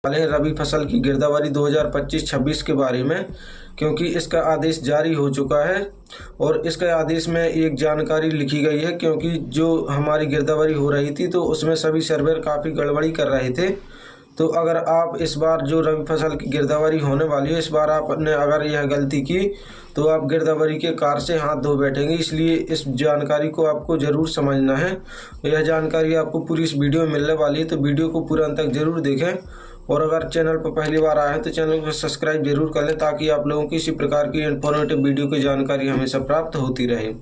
वाले रबी फसल की गिरदावरी 2025-26 के बारे में, क्योंकि इसका आदेश जारी हो चुका है। और इसके आदेश में एक जानकारी लिखी गई है, क्योंकि जो हमारी गिरदावरी हो रही थी तो उसमें सभी सर्वेयर काफ़ी गड़बड़ी कर रहे थे। तो अगर आप इस बार जो रबी फसल की गिरदावरी होने वाली है, इस बार आपने अगर यह गलती की तो आप गिरदावरी के कार से हाथ धो बैठेंगे। इसलिए इस जानकारी को आपको ज़रूर समझना है। यह जानकारी आपको पूरी इस वीडियो में मिलने वाली है, तो वीडियो को पूरा अंत तक ज़रूर देखें। और अगर चैनल पर पहली बार आए हैं तो चैनल को सब्सक्राइब जरूर कर लें, ताकि आप लोगों की इसी प्रकार की इन्फॉर्मेटिव वीडियो की जानकारी हमेशा प्राप्त होती रहे।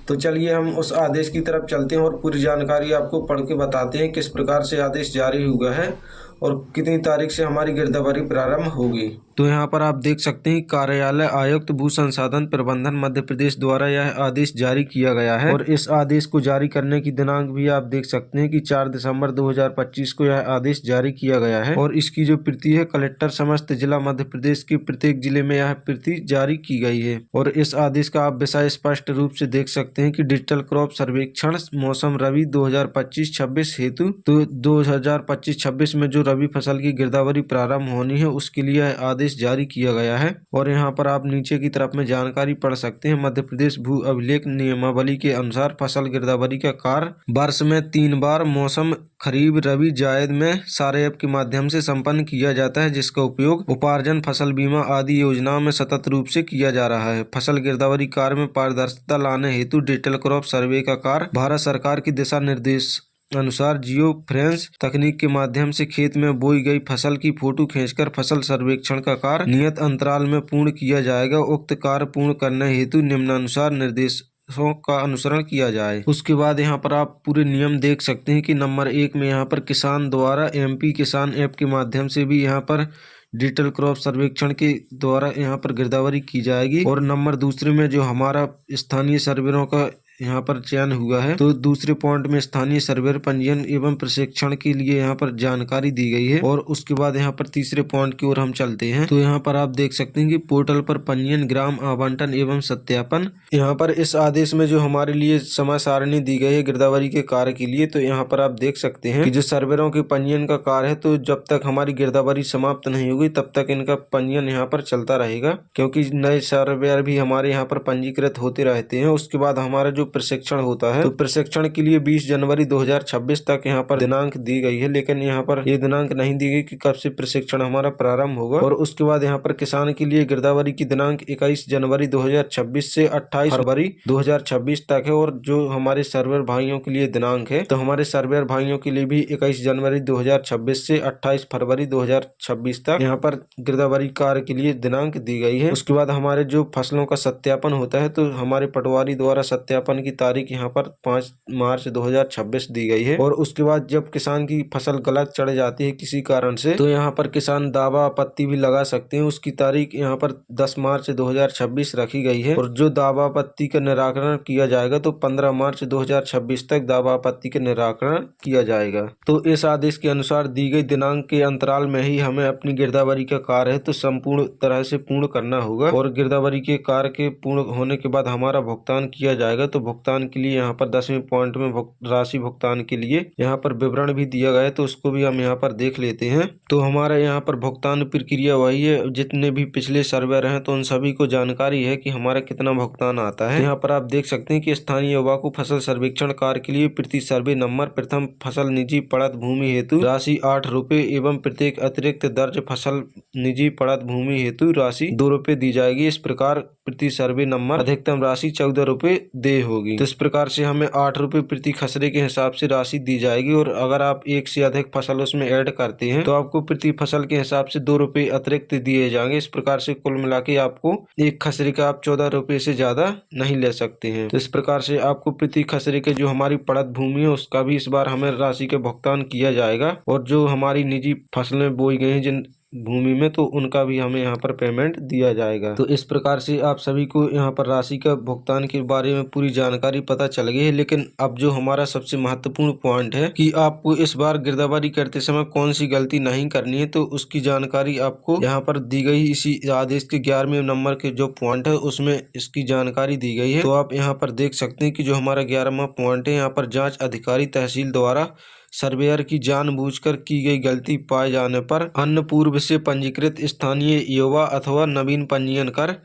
तो चलिए हम उस आदेश की तरफ चलते हैं और पूरी जानकारी आपको पढ़ के बताते हैं किस प्रकार से आदेश जारी हुआ है और कितनी तारीख से हमारी गिरदावरी प्रारंभ होगी। तो यहाँ पर आप देख सकते हैं, कार्यालय आयुक्त भू संसाधन प्रबंधन मध्य प्रदेश द्वारा यह आदेश जारी किया गया है। और इस आदेश को जारी करने की दिनांक भी आप देख सकते हैं कि 4 दिसंबर 2025 को यह आदेश जारी किया गया है। और इसकी जो प्रति है, कलेक्टर समस्त जिला मध्य प्रदेश के प्रत्येक जिले में यह प्रति जारी की गई है। और इस आदेश का आप विषय स्पष्ट रूप से देख सकते हैं कि डिजिटल क्रॉप सर्वेक्षण मौसम रबी 2025-26 हेतु तो 2025-26 में जो रबी फसल की गिरदावरी प्रारंभ होनी है उसके लिए आदेश जारी किया गया है। और यहाँ पर आप नीचे की तरफ में जानकारी पढ़ सकते हैं। मध्य प्रदेश भू अभिलेख नियमावली के अनुसार फसल गिरदावरी का कार्य वर्ष में 3 बार मौसम खरीफ रबी जायद में सारे ऐप के माध्यम से संपन्न किया जाता है, जिसका उपयोग उपार्जन फसल बीमा आदि योजनाओं में सतत रूप से किया जा रहा है। फसल गिरदावरी कार्य में पारदर्शिता लाने हेतु डिजिटल क्रॉप सर्वे का कार्य भारत सरकार की दिशा निर्देश अनुसार जियो फ्रेंस तकनीक के माध्यम से खेत में बोई गई फसल की फोटो खींचकर फसल सर्वेक्षण का कार्य नियत अंतराल में पूर्ण किया जाएगा। उक्त कार्य पूर्ण करने हेतु निम्नानुसार निर्देशों का अनुसरण किया जाए। उसके बाद यहाँ पर आप पूरे नियम देख सकते हैं कि नंबर 1 में यहाँ पर किसान द्वारा MP किसान ऐप के माध्यम से भी यहाँ पर डिजिटल क्रॉप सर्वेक्षण के द्वारा यहाँ पर गिरदावरी की जाएगी। और नंबर 2 में जो हमारा स्थानीय सर्वेयरों का यहाँ पर चयन हुआ है, तो दूसरे पॉइंट में स्थानीय सर्वेयर पंजीयन एवं प्रशिक्षण के लिए यहाँ पर जानकारी दी गई है। और उसके बाद यहाँ पर तीसरे पॉइंट की ओर हम चलते हैं, तो यहाँ पर आप देख सकते हैं कि पोर्टल पर पंजीयन ग्राम आवंटन एवं सत्यापन। यहाँ पर इस आदेश में जो हमारे लिए समय सारणी दी गई है गिरदावरी के कार्य के लिए, तो यहाँ पर आप देख सकते हैं कि जो सर्वेयरों के पंजीयन का कार्य है, तो जब तक हमारी गिरदावरी समाप्त नहीं होगी तब तक इनका पंजीयन यहाँ पर चलता रहेगा, क्योंकि नए सर्वेयर भी हमारे यहाँ पर पंजीकृत होते रहते हैं। उसके बाद हमारा जो प्रशिक्षण होता है, तो प्रशिक्षण के लिए 20 जनवरी 2026 तक यहाँ पर दिनांक दी गई है, लेकिन यहाँ पर ये दिनांक नहीं दी गई कि कब से प्रशिक्षण हमारा प्रारंभ होगा। और उसके बाद यहाँ पर किसान के लिए गिरदावरी की दिनांक 21 जनवरी 2026 से 28 फरवरी 2026 तक है। और जो हमारे सर्वेयर भाइयों के लिए दिनांक है, तो हमारे सर्वेयर भाइयों के लिए भी 21 जनवरी 2026 से 28 फरवरी 2026 तक यहाँ पर गिरदावरी कार्य के लिए दिनांक दी गई है। उसके बाद हमारे जो फसलों का सत्यापन होता है, तो हमारे पटवारी द्वारा सत्यापन की तारीख यहाँ पर 5 मार्च 2026 दी गई है। और उसके बाद जब किसान की फसल गलत चढ़ जाती है किसी कारण से, तो यहाँ पर किसान दावा आपत्ति भी लगा सकते हैं। उसकी तारीख यहाँ पर 10 मार्च 2026 रखी गई है। और जो दावा आपत्ति का निराकरण किया जाएगा, तो 15 मार्च 2026 तक दावा आपत्ति का निराकरण किया जाएगा। तो इस आदेश के अनुसार दी गई दिनांक के अंतराल में ही हमें अपनी गिरदावरी का कार्य है तो संपूर्ण तरह से पूर्ण करना होगा। और गिरदावरी के कार्य के पूर्ण होने के बाद हमारा भुगतान किया जाएगा। तो भुगतान के लिए यहाँ पर 10वें पॉइंट में राशि भुगतान के लिए यहाँ पर विवरण भी दिया गया है, तो उसको भी हम यहाँ पर देख लेते हैं। तो हमारा यहाँ पर भुगतान प्रक्रिया वही है, जितने भी पिछले सर्वेयर हैं तो उन सभी को जानकारी है कि हमारा कितना भुगतान आता है। यहाँ पर आप देख सकते हैं कि स्थानीय युवा को फसल सर्वेक्षण कार्य के लिए प्रति सर्वे नंबर प्रथम फसल निजी पड़त भूमि हेतु राशि 8 रुपए एवं प्रत्येक अतिरिक्त दर्ज फसल निजी पड़त भूमि हेतु राशि 2 रुपए दी जाएगी। इस प्रकार प्रति सर्वे नंबर अधिकतम राशि 14 रुपए देय होगी। तो इस प्रकार से हमें 8 रुपए प्रति खसरे के हिसाब से राशि दी जाएगी। और अगर आप एक से अधिक फसल उसमें ऐड करते हैं तो आपको प्रति फसल के हिसाब से 2 रुपए अतिरिक्त दिए जाएंगे। इस प्रकार से कुल मिला के आपको एक खसरे का आप 14 रुपए से ज्यादा नहीं ले सकते हैं। तो इस प्रकार से आपको प्रति खसरे के जो हमारी पड़त भूमि है उसका भी इस बार हमें राशि का भुगतान किया जाएगा। और जो हमारी निजी फसलें बोई गई हैं जिन भूमि में, तो उनका भी हमें यहाँ पर पेमेंट दिया जाएगा। तो इस प्रकार से आप सभी को यहाँ पर राशि का भुगतान के बारे में पूरी जानकारी पता चल गई है। लेकिन अब जो हमारा सबसे महत्वपूर्ण पॉइंट है कि आपको इस बार गिरदावरी करते समय कौन सी गलती नहीं करनी है, तो उसकी जानकारी आपको यहाँ पर दी गई। इसी आदेश के 11वें नंबर के जो पॉइंट है उसमें इसकी जानकारी दी गई है। तो आप यहाँ पर देख सकते हैं कि जो हमारा 11वां पॉइंट है, यहाँ पर जाँच अधिकारी तहसील द्वारा सर्वेयर की जानबूझकर की गई गलती पाए जाने पर अन्य पूर्व से पंजीकृत स्थानीय युवा अथवा नवीन पंजीयन कर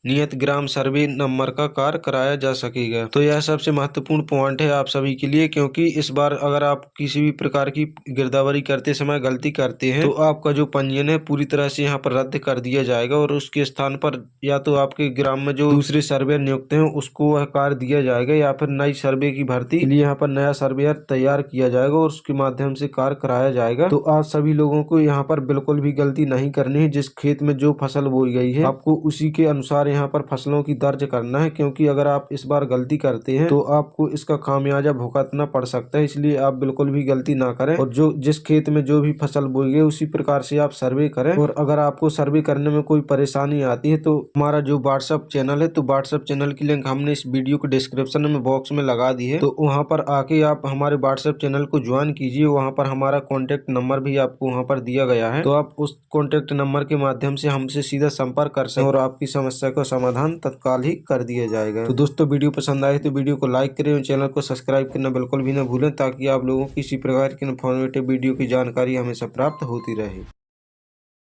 नियत ग्राम सर्वे नंबर का कार्य कराया जा सकेगा। तो यह सबसे महत्वपूर्ण पॉइंट है आप सभी के लिए, क्योंकि इस बार अगर आप किसी भी प्रकार की गिरदावरी करते समय गलती करते हैं तो आपका जो पंजीयन है पूरी तरह से यहाँ पर रद्द कर दिया जाएगा और उसके स्थान पर या तो आपके ग्राम में जो दूसरे सर्वेयर नियुक्त हैं उसको वह कार्य दिया जाएगा या फिर नई सर्वे की भर्ती के लिए यहाँ पर नया सर्वेयर तैयार किया जाएगा और उसके माध्यम से कार्य कराया जाएगा। तो आप सभी लोगों को यहाँ पर बिल्कुल भी गलती नहीं करनी है। जिस खेत में जो फसल बोई गई है आपको उसी के अनुसार यहाँ पर फसलों की दर्ज करना है, क्योंकि अगर आप इस बार गलती करते हैं तो आपको इसका खामियाजा भुगतना पड़ सकता है। इसलिए आप बिल्कुल भी गलती ना करें और जो जिस खेत में जो भी फसल बोई गई उसी प्रकार से आप सर्वे करें। और अगर आपको सर्वे करने में कोई परेशानी आती है तो हमारा जो व्हाट्सएप चैनल है, तो व्हाट्सएप चैनल की लिंक हमने इस वीडियो के डिस्क्रिप्शन में बॉक्स में लगा दी है, तो वहाँ पर आके आप हमारे व्हाट्सएप चैनल को ज्वाइन कीजिए। वहाँ पर हमारा कॉन्टेक्ट नंबर भी आपको वहाँ पर दिया गया है, तो आप उस कॉन्टेक्ट नंबर के माध्यम से हमसे सीधा संपर्क कर सकते हैं और आपकी समस्या का समाधान तत्काल ही कर दिया जाएगा। तो दोस्तों वीडियो पसंद आए तो वीडियो को लाइक करें और चैनल को सब्सक्राइब करना बिल्कुल भी ना भूलें, ताकि आप लोगों को किसी प्रकार की इन्फॉर्मेटिव वीडियो की जानकारी हमेशा प्राप्त होती रहे।